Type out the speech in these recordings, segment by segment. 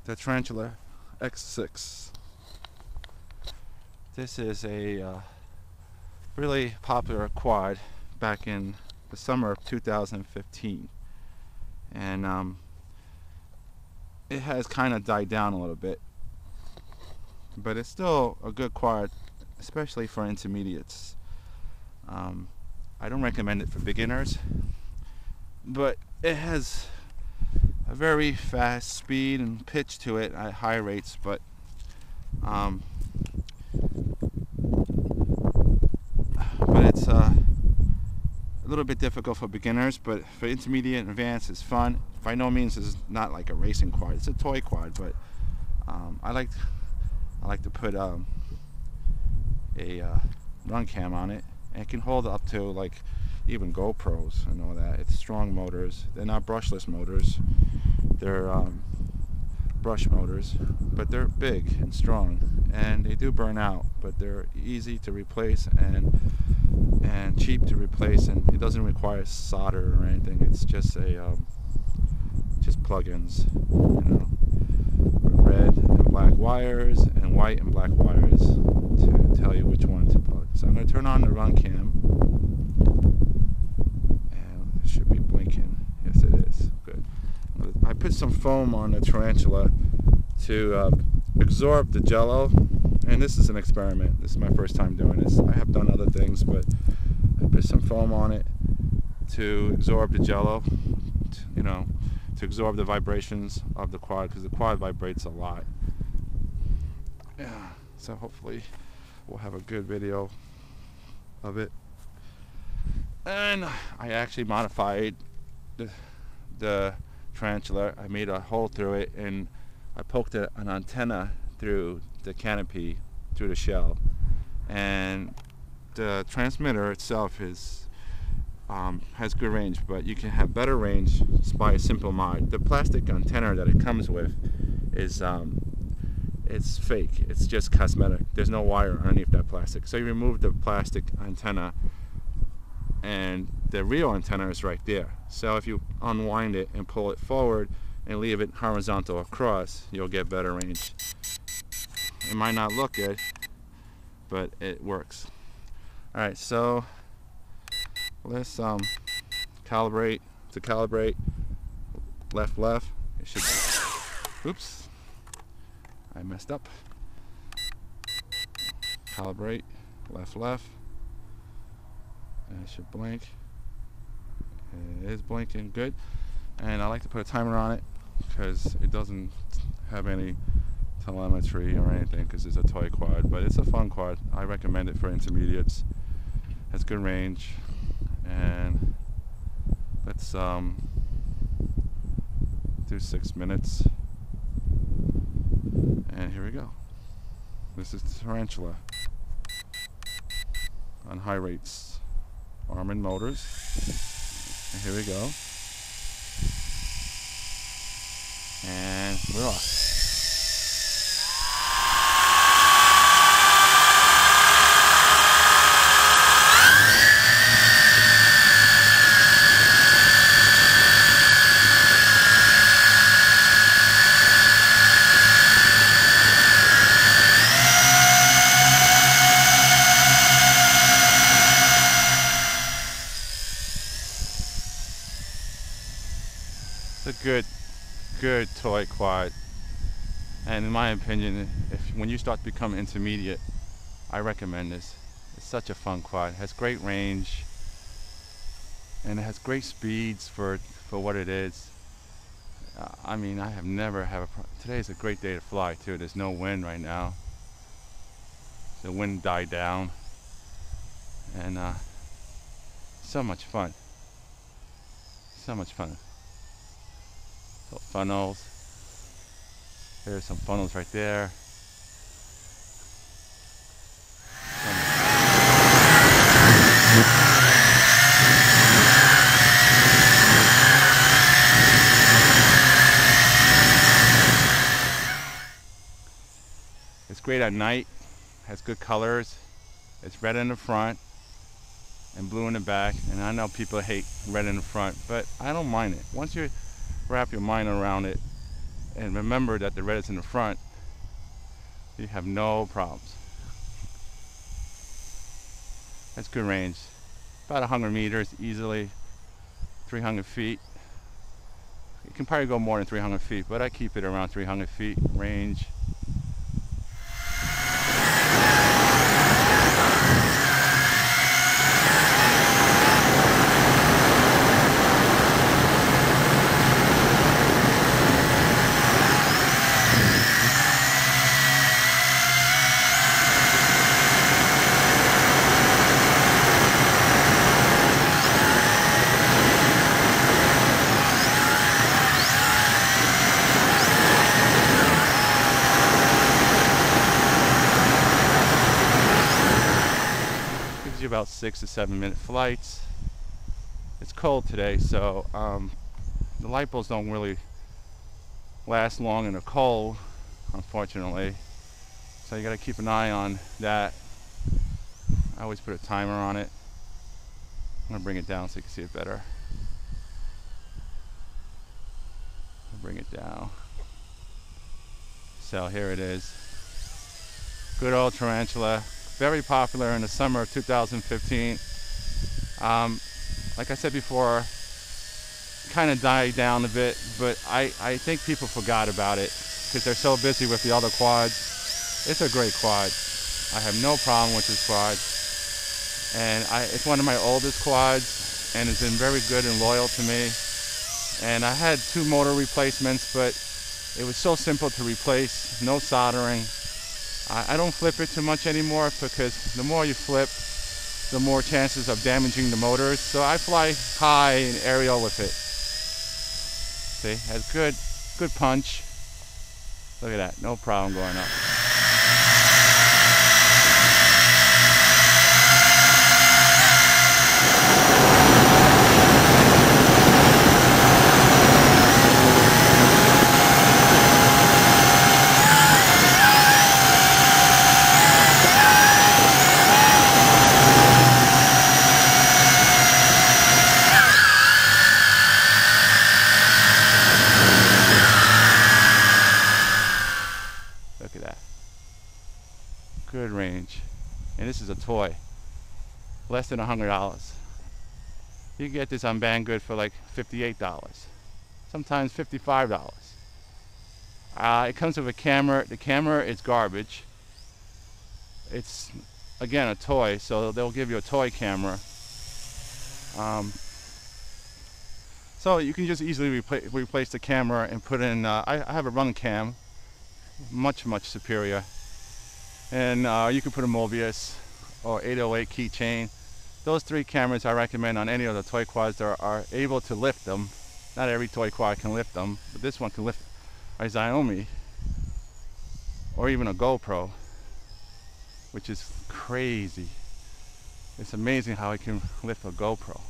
the Tarantula X6. This is a really popular quad back in the summer of 2015, and it has kind of died down a little bit, but it's still a good quad, especially for intermediates. I don't recommend it for beginners, but it has a very fast speed and pitch to it at high rates, but it's a little bit difficult for beginners. But for intermediate and advanced, it's fun. By no means is it not like a racing quad. It's a toy quad, but I like to put a run cam on it, and it can hold up to like even GoPros and all that. It's strong motors. They're not brushless motors. They're brush motors, but they're big and strong, and they do burn out, but they're easy to replace and cheap to replace, and it doesn't require solder or anything. It's just just plug-ins, you know, red and black wires and white and black wires to tell you which one to plug. So I'm going to turn on the run cam, and it should be blinking. Yes, it is. Good. I put some foam on the Tarantula to absorb the jello, and this is an experiment. This is my first time doing this. I have done other things, but I put some foam on it to absorb the jello, to absorb the vibrations of the quad, because the quad vibrates a lot. Yeah, so hopefully we'll have a good video of it. And I actually modified the Tarantula. I made a hole through it, and I poked an antenna through the canopy, through the shell, and the transmitter itself has good range, but you can have better range by a simple mod. The plastic antenna that it comes with is it's fake. It's just cosmetic. There's no wire underneath that plastic. So you remove the plastic antenna, and the real antenna is right there. So if you unwind it and pull it forward and leave it horizontal across, you'll get better range. It might not look good, but it works. Alright, so let's calibrate. To calibrate, left, it should be, oops, I messed up. Calibrate, left, and it should blink. It is blinking good, and I like to put a timer on it because it doesn't have any telemetry or anything, because it's a toy quad, but it's a fun quad. I recommend it for intermediates. Has good range, and let's do 6 minutes, and here we go. This is the Tarantula on high rates, Armin motors, and here we go, and we're off. It's a good toy quad, and in my opinion, when you start to become intermediate, I recommend this. It's such a fun quad. It has great range, and it has great speeds for what it is. I mean, I have never had a problem. Today's a great day to fly too. There's no wind right now. The wind died down, and so much fun. So much fun. So funnels. There's some funnels right there. It's great at night. Has good colors. It's red in the front and blue in the back. And I know people hate red in the front, but I don't mind it. Once you wrap your mind around it, and remember that the red is in the front, you have no problems. That's good range. About 100 meters easily, 300 feet. You can probably go more than 300 feet, but I keep it around 300 feet range. About 6 to 7 minute flights. It's cold today, so the light bulbs don't really last long in the cold, unfortunately. So you got to keep an eye on that. I always put a timer on it. I'm gonna bring it down so you can see it better. I'll bring it down. So here it is. Good old tarantula. Very popular in the summer of 2015. Like I said before, kind of died down a bit, but I think people forgot about it because they're so busy with the other quads. It's a great quad. I have no problem with this quad. And it's one of my oldest quads, and it's been very good and loyal to me. And I had 2 motor replacements, but it was so simple to replace, no soldering. I don't flip it too much anymore because the more you flip, the more chances of damaging the motors. So I fly high and aerial with it. See, has good punch. Look at that, no problem going up. Look at that. Good range. And this is a toy. Less than $100. You can get this on Banggood for like $58. Sometimes $55. It comes with a camera. The camera is garbage. It's, again, a toy, so they'll give you a toy camera. So you can just easily replace the camera and put in, I have a run cam. Much superior, and you can put a Mobius or 808 keychain. Those 3 cameras I recommend on any of the toy quads that are able to lift them. Not every toy quad can lift them, but this one can lift a Xiaomi or even a GoPro, which is crazy. It's amazing how it can lift a GoPro.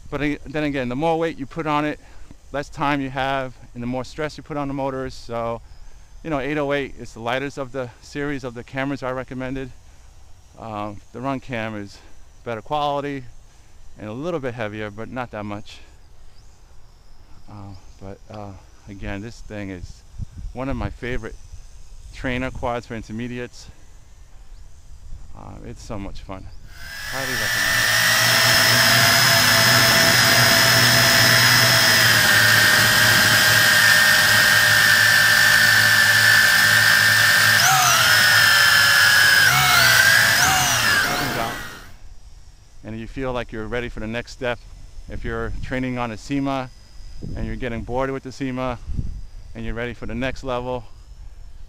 But then again, the more weight you put on it, less time you have, and the more stress you put on the motors. So, you know, 808 is the lightest of the series of the cameras I recommended. The run cam is better quality and a little bit heavier, but not that much. Again, this thing is one of my favorite trainer quads for intermediates. It's so much fun. Highly recommend it. And you feel like you're ready for the next step. If you're training on a SEMA and you're getting bored with the SEMA and you're ready for the next level,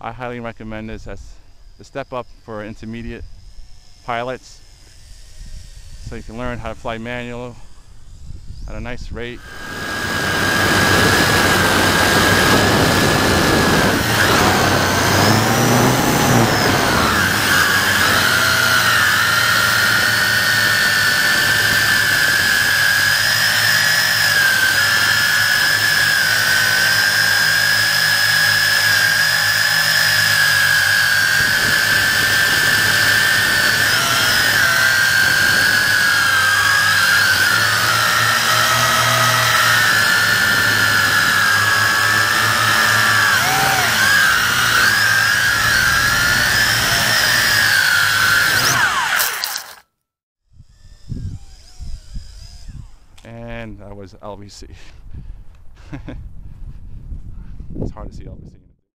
I highly recommend this as the step up for intermediate pilots, so you can learn how to fly manual at a nice rate. and that was LBC. It's hard to see LBC.